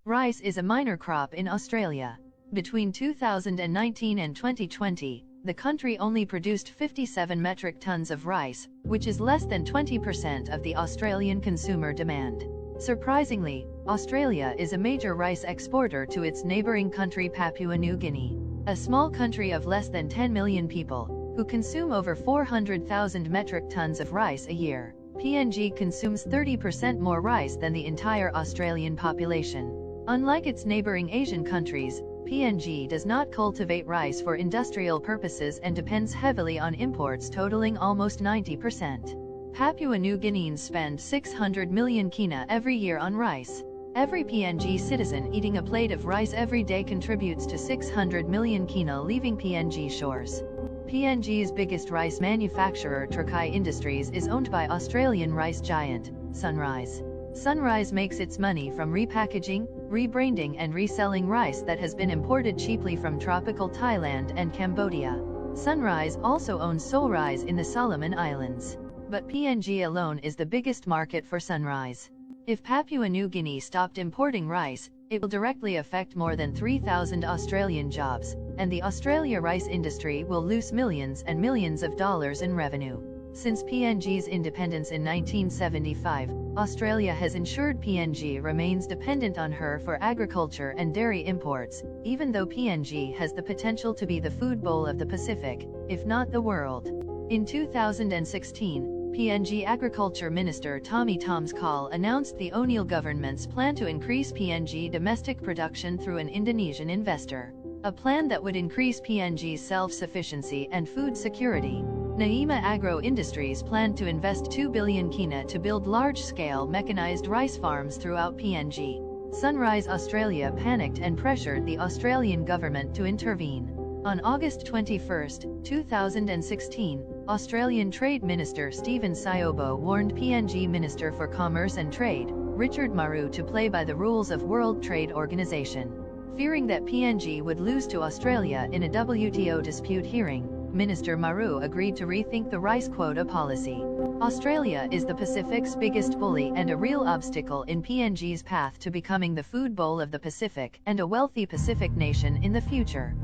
Rice is a minor crop in Australia. Between 2019 and 2020, the country only produced 57 metric tons of rice, which is less than 20% of the Australian consumer demand. Surprisingly, Australia is a major rice exporter to its neighbouring country Papua New Guinea, a small country of less than 10 million people, who consume over 400,000 metric tons of rice a year. PNG consumes 30% more rice than the entire Australian population. Unlike its neighbouring Asian countries, PNG does not cultivate rice for industrial purposes and depends heavily on imports totaling almost 90%. Papua New Guineans spend 600 million kina every year on rice. Every PNG citizen eating a plate of rice every day contributes to 600 million kina leaving PNG shores. PNG's biggest rice manufacturer Trukai Industries is owned by Australian rice giant, Sunrise. Sunrise makes its money from repackaging, rebranding and reselling rice that has been imported cheaply from tropical Thailand and Cambodia. Sunrise also owns Solrise in the Solomon Islands. But PNG alone is the biggest market for Sunrise. If Papua New Guinea stopped importing rice, it will directly affect more than 3,000 Australian jobs, and the Australia rice industry will lose millions and millions of dollars in revenue. Since PNG's independence in 1975, Australia has ensured PNG remains dependent on her for agriculture and dairy imports, even though PNG has the potential to be the food bowl of the Pacific, if not the world. In 2016, PNG Agriculture Minister Tommy Tomskal announced the O'Neill government's plan to increase PNG domestic production through an Indonesian investor, a plan that would increase PNG's self-sufficiency and food security. Naima Agro Industries planned to invest 2 billion kina to build large-scale mechanized rice farms throughout PNG. Sunrise Australia panicked and pressured the Australian government to intervene. On August 21, 2016, Australian Trade Minister Stephen Siobo warned PNG Minister for Commerce and Trade, Richard Maroo, to play by the rules of World Trade Organization. Fearing that PNG would lose to Australia in a WTO dispute hearing, Minister Maroo agreed to rethink the rice quota policy. Australia is the Pacific's biggest bully and a real obstacle in PNG's path to becoming the food bowl of the Pacific and a wealthy Pacific nation in the future.